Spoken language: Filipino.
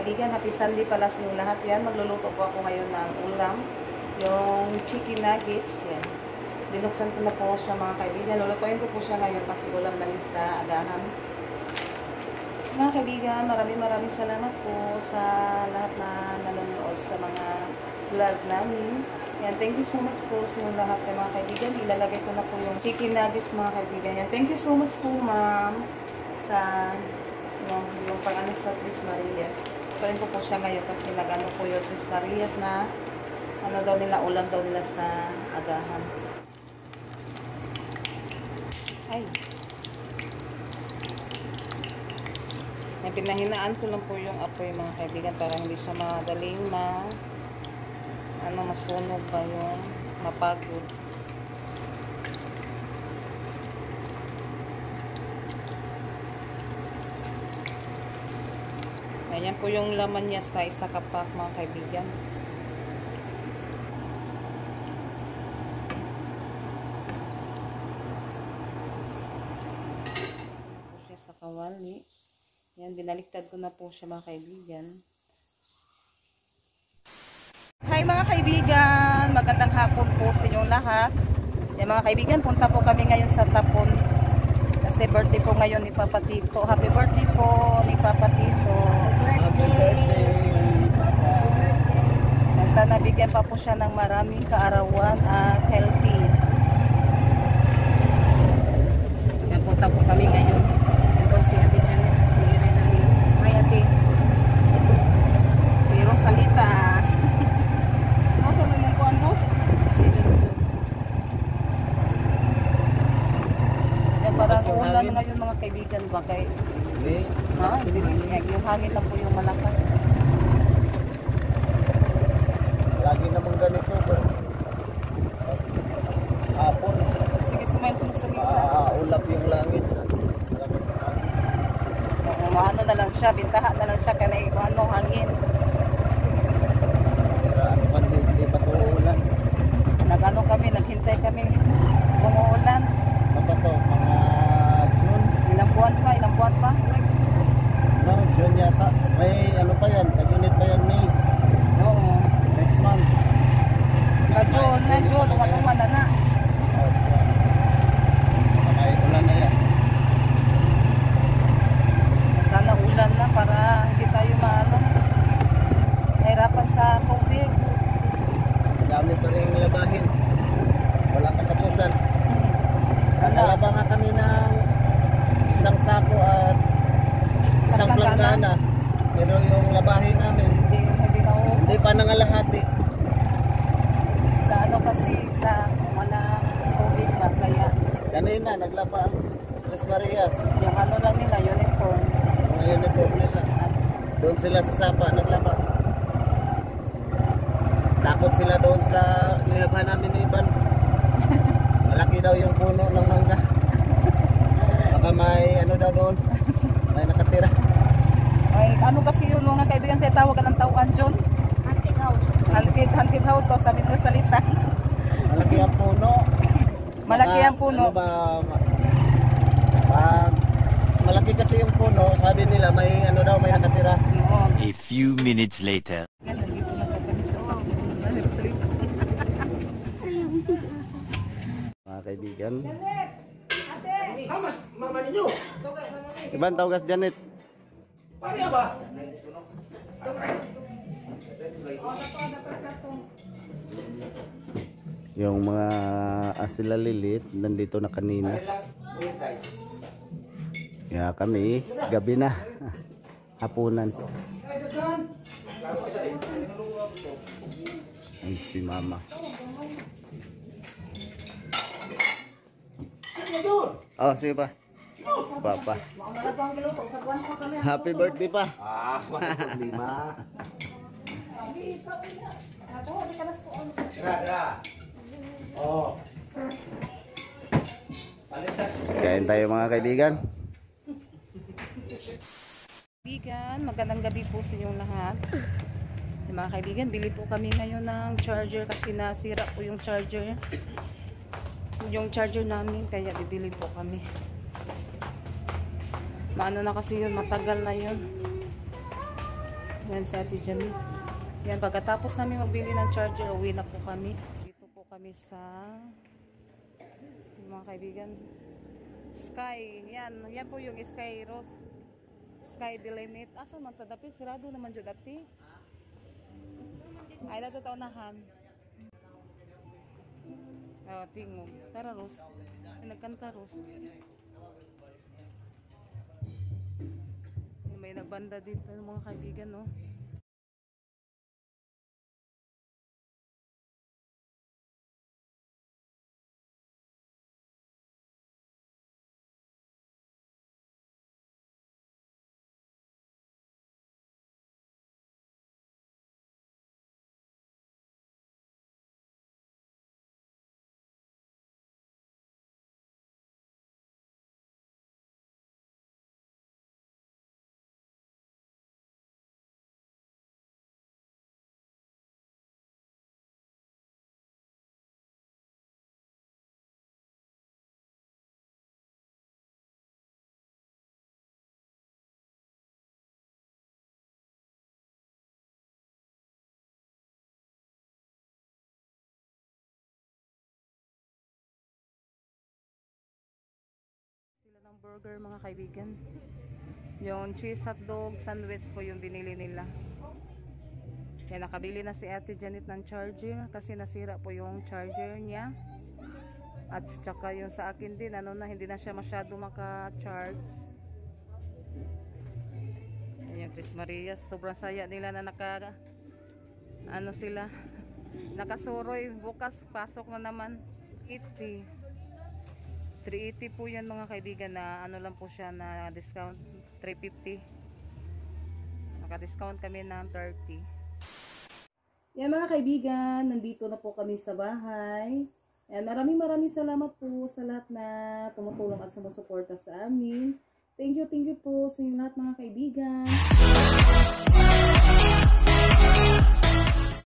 kaibigan, happy Sunday pala sa inyong lahat. Yan, magluluto po ako ngayon ng ulam. Yung chicken nuggets. Yan. Binuksan ko na po siya mga kaibigan. Lulutuin ko po siya ngayon kasi ulam namin sa agahan. Mga kaibigan, maraming salamat po sa lahat na nanonood sa mga vlog namin. Yan, thank you so much po sa inyong lahat mga kaibigan. Ilalagay ko na po yung chicken nuggets mga kaibigan. Yan, thank you so much po ma'am sa yung pang-ano sa Tres Marias. Tuloy ko po siya ngayon kasi nag-ano po yung Tres Marias na ano daw nila, ulam daw nila sa agahan. Ay. May pinahinaan ko lang po yung apoy mga kaibigan para hindi siya madaling masunog ba yung mapagod. Ayan po yung laman niya sa isa kapak mga kaibigan. Po siya sa kawali. Yan, binaliktad ko na po siya mga kaibigan. Hi mga kaibigan! Magandang hapon po sa inyong lahat. Yan mga kaibigan, punta po kami ngayon sa Tapon. Kasi birthday po ngayon ni Papa Tito. Happy birthday po ni Papa Tito. Happy birthday, Papa. Sana bigyan pa po siya ng maraming kaarawan at healthy. Yan, punta po kami ngayon. Ito si Ate Janet at si Renalyn. Hi Ate. Si Rosalita. No, sa may mong kuhan, Ros? Si Junjun. Yan, parang ulan ngayon mga kaibigan ba? Kay, yung hangin na po yung malakas. Lagi namang ganito ba? Hapon. Sige, smile sa salita. Ulap yung langit. Lakas ng hangin. Ano na lang siya, bintaha na lang siya kaya hangin. Ano pa, hindi pa uulan. Nag-ano kami, naghintay kami. Umuulan. Ano ba to? Mga June? Ilang buwan pa? No, June yata. May ano pa yan? Tag-init pa yan, May. Oo. Next month. Na June, watuman na na. May ulan na yan. Sana ulan na para hindi tayo mahirapan sa tubig. Dami pa rin labahin. Wala katapusan. Wala. Nakalaba nga kami ng isang sako at isang planggana. Pero yung labahin namin, Hindi na uubos. hindi pa nangalahati. Sa ano kasi, sa walang tubig ba, kaya Kanina, naglaba ang Tres Marias. yung ano lang nila, uniform. Mga uniform nila. Doon sila sa sapa, naglaba. Takot sila doon sa nilabahan namin ni Iban. Malaki daw yung puno ng mangga. Baka may ano daw doon. May nakatira. Ay, ano kasi yun mga kaibigan sa tawag ng tauhan, John? Haunted house. Haunted house daw, sabi mo salita. Malaki ang puno. Malaki ang puno. Ano ba, pag malaki kasi yung puno, sabi nila may ano daw, may nakatira. Oo. A few minutes later. Yan, nandito na po kami sa salita. Mga kaibigan. Mama ninyo. Iban tawag Janet. Pariya ba? Yung mga asila lilit nandito na kanina. Kaya kami gabi na. Hapunan. Ay si mama. Oh, sige pa. Papa. Happy birthday pa. Lima. Oh. Kain tayo mga kaibigan. Kaibigan, magandang gabi po sa inyong lahat. Mga kaibigan, bili po kami ngayon ng charger kasi nasira po yung charger. Yung charger namin, kaya bibili po kami. Maano na kasi yun, matagal na yun. Yan sa Ate Jamie. Yan, pagkatapos namin magbili ng charger, uwi na po kami. Dito po kami sa mga kaibigan. Sky. Yan po yung Sky Rose. Sky Delimit. Asa man tadapit? Sirado naman dyan dati. Ay, nato taunahan. Oh, tingog. Tara, Rose. Ay, nagkanta, Rose. May nagbanda dito ng mga kaibigan, no? Sila ng burger, mga kaibigan. Yung cheese hotdog sandwich po yung binili nila. Kaya nakabili na si Ate Janet ng charger kasi nasira po yung charger niya. At saka yung sa akin din, hindi na siya masyado maka-charge. Ayan, Chris Maria, sobrang saya nila na sila, nakasuroy. Bukas, pasok na naman. 380 po yan, mga kaibigan, na lang po siya na discount, 350. Naka-discount kami ng 30. Yan, mga kaibigan, nandito na po kami sa bahay. And maraming salamat po sa lahat na tumutulong at sumusuporta sa amin. Thank you po sa inyo lahat, mga kaibigan.